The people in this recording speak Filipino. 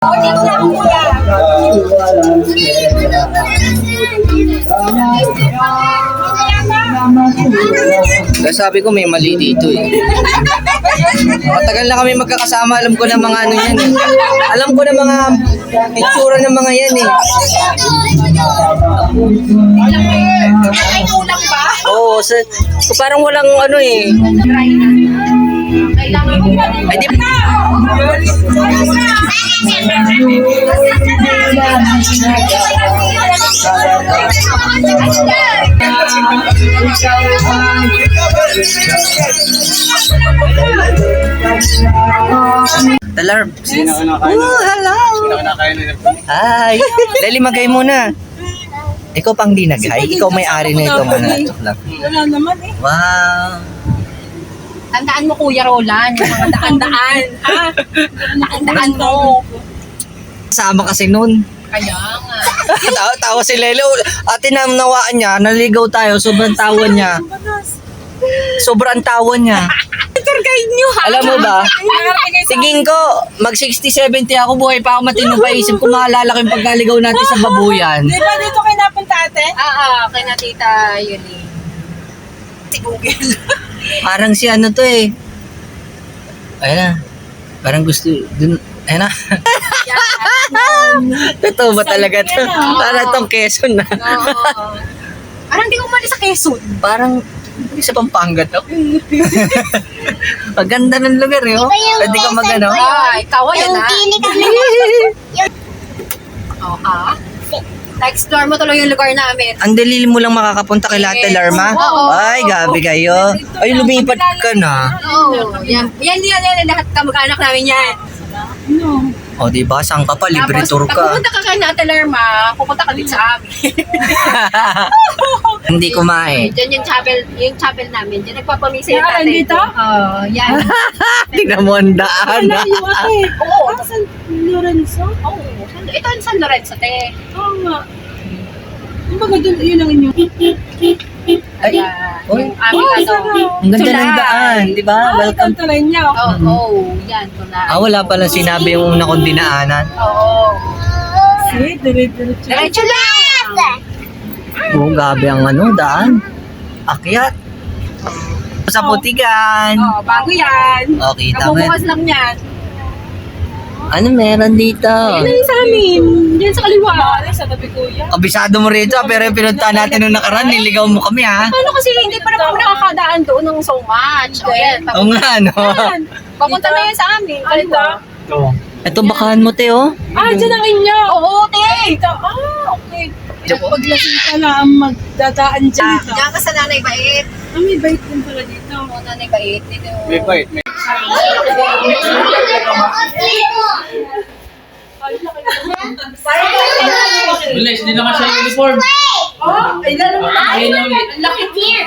Dito na ako, kuya. Sabi ko may mali dito eh. Matagal na kami magkakasama, alam ko na mga ano yan eh. Alam ko na mga itsura ng mga yan eh. Ay, ulang ba? Oo, so parang walang ano eh. Kailangan mo pa rin. Ay di Talarp. Oh, hello. Hi. Dali magay muna. Ikaw pang dinagay. Ikaw may-ari na itong ano. Wala naman eh. Wow. Tandaan mo, Kuya Roland, yung mga daan-daan. Ha? Daan mo. Kasama kasi nun. Kaya nga. Tawa si Lelo. Ate namnawaan niya, naligaw tayo, sobrang tawa niya. Sobrang tawa niya. Tour guide nyo, ha? Alam mo ba? Tingin ko, mag 60-70 ako, buhay pa ako matino pa isip ko maalala ko yung pagkaligaw natin sa babuyan. Di ba dito kayo napunta ate? Kay na tita Yuli. Si Google. Parang si ano to eh. Ayun na. Parang gusto, dun, ayun na. Totoo ba talaga to? Parang tong Quezon na. Oo. Parang di ko umalis sa Quezon. Parang, sa Pampanga to. Paganda ng lugar eh. Oh. Pwede ka magano. Ay, ikaw yan ha? Oo ha? Na-explore mo tuloy yung lugar namin. Ang dalili mo lang makakapunta kay Late Larma? Oo. Ay, gabi kayo. Ay, lumipat ka na. Oo. Yan. Lahat kamag-anak namin yan. O, diba? Saan ka pa? Libre tour Pag ka. pupunta ka kay Nata Lerma, pupunta ka dito sa amin. Hindi kumain. Diyan yung chapel namin. Diyan nagpapamisa yung Yan, tatay dito? ko. Oo, yan. Tingnan mo ang daan. Oo. San Lorenzo? Oo. Ito ang San Lorenzo, te. Oo nga. Kumbaga doon, yun ang inyo. Ay, Ayan. Uy. Yung aming ano. ang ganda ng daan. Diba? Welcome. Tantalan niya. Oo. Yan. Tuna. Wala pala sinabi yung una kong dinaanan. Oo. See, dire-diretso. Diretso lang. Oo, gabi ang ano, daan. Akyat. Sa Putigan. Oo, bago yan. O, kita mo. Kabubukas lang yan. Ano meron dito? Yan na yung sa amin. Yan sa kaliwa. Bakit sa tabi kuya? Kabisado mo rito, pero yung pinunta natin nung nakaraan, niligaw mo kami ha. Ano kasi hindi pa naman nakakadaan doon ng so much. O yan. Oo nga, no? Papunta na yan sa amin. Kaliwa. Ito, bakahan mo, te, oh. Dyan ang inyo. Oo, te. Ito, okay. Paglasing ka na ang magdadaan dyan. Diyan ka sa Nanay Bait. May bait din pala dito. Oo, Nanay Bait. Dito. May bait. Bilis, hindi naman siya uniform. Kailan naman? Ayun na ulit. Laki dear.